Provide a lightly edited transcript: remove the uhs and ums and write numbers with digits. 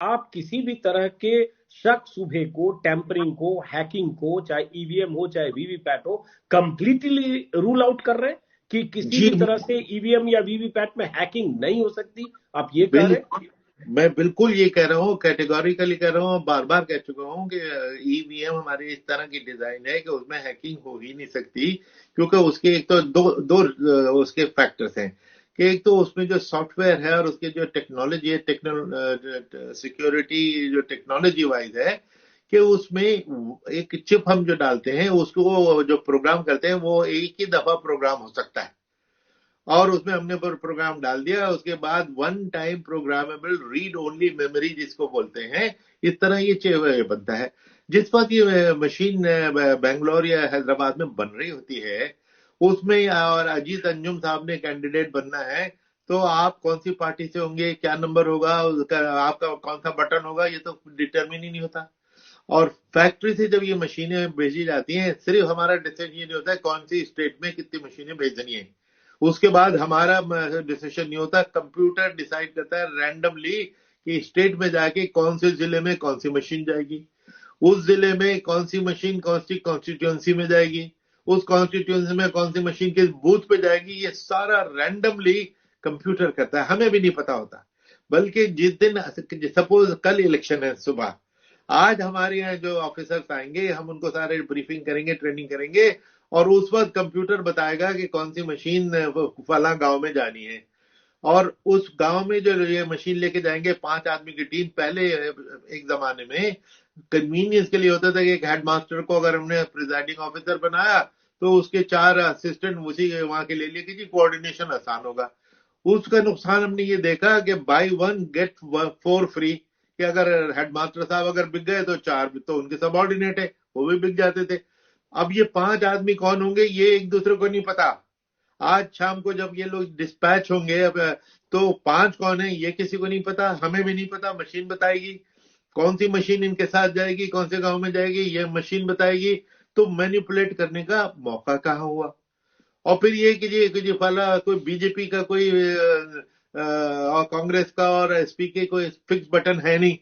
आप किसी भी तरह के शक शुबे को, टेम्परिंग को, हैकिंग को, चाहे ईवीएम हो चाहे वीवीपैट हो, कंप्लीटली रूल आउट कर रहे हैं कि किसी जी भी तरह से ईवीएम या वीवीपैट में हैकिंग नहीं हो सकती, आप ये कह रहे हैं? बिल्कुल, मैं बिल्कुल ये कह रहा हूँ, कैटेगोरिकली कह रहा हूँ, बार बार कह चुका हूँ कि ईवीएम हमारी इस तरह की डिजाइन है कि उसमें हैकिंग हो ही नहीं सकती, क्योंकि उसके एक तो दो दो उसके फैक्टर्स हैं कि एक तो उसमें जो सॉफ्टवेयर है और उसके जो टेक्नोलॉजी है, सिक्योरिटी जो टेक्नोलॉजी वाइज है, कि उसमें एक चिप हम जो डालते हैं उसको जो प्रोग्राम करते हैं वो एक ही दफा प्रोग्राम हो सकता है, और उसमें हमने प्रोग्राम डाल दिया, उसके बाद one time programmable read only memory जिसको बोलते हैं, इस तरह ये बनता है। जिस वक्त ये मशीन बेंगलोर या हैदराबाद में बन रही होती है, उसमें और अजीत अंजुम साहब ने कैंडिडेट बनना है, तो आप कौन सी पार्टी से होंगे, क्या नंबर होगा उसका, आपका कौन सा बटन होगा, ये तो डिटरमिन ही नहीं होता। और फैक्ट्री से जब ये मशीनें भेजी जाती हैं, सिर्फ हमारा डिसीजन ये नहीं होता है कौन सी स्टेट में कितनी मशीनें भेजनी है, उसके बाद हमारा डिसीजन नहीं होता, कंप्यूटर डिसाइड करता है रैंडमली कि स्टेट में जाके कौन से जिले में कौन सी मशीन जाएगी, उस जिले में कौन सी मशीन कौन सी कॉन्स्टिट्यूंसी में जाएगी, उस कॉन्स्टिट्यूंसी में कौन सी मशीन किस बूथ पे जाएगी, ये सारा रैंडमली कंप्यूटर करता है, हमें भी नहीं पता होता। बल्कि जिस दिन, सपोज कल इलेक्शन है सुबह, आज हमारे यहाँ जो ऑफिसर्स आएंगे हम उनको सारे ब्रीफिंग करेंगे, ट्रेनिंग करेंगे, और उस वक्त कंप्यूटर बताएगा कि कौन सी मशीन फला गांव में जानी है। और उस गांव में जो ये मशीन लेके जाएंगे 5 आदमी की टीम, पहले एक जमाने में कन्वीनियंस के लिए होता था कि एक हेडमास्टर को अगर हमने प्रिजाइडिंग ऑफिसर बनाया तो उसके 4 असिस्टेंट उसी वहां के ले लिए कि जी कोऑर्डिनेशन आसान होगा। उसका नुकसान हमने ये देखा कि बाई वन गेट 4 फ्री, कि अगर हेडमास्टर साहब अगर बिक गए तो 4 तो उनके सबॉर्डिनेट है वो भी बिक जाते थे। अब ये 5 आदमी कौन होंगे ये एक दूसरे को नहीं पता। आज शाम को जब ये लोग डिस्पैच होंगे, अब तो 5 कौन है ये किसी को नहीं पता, हमें भी नहीं पता, मशीन बताएगी कौन सी मशीन इनके साथ जाएगी, कौन से गांव में जाएगी, ये मशीन बताएगी। तो मैनिपुलेट करने का मौका कहाँ हुआ। और फिर ये कि जी फला कोई बीजेपी का कोई और कांग्रेस का और एसपी के कोई फिक्स बटन है नहीं,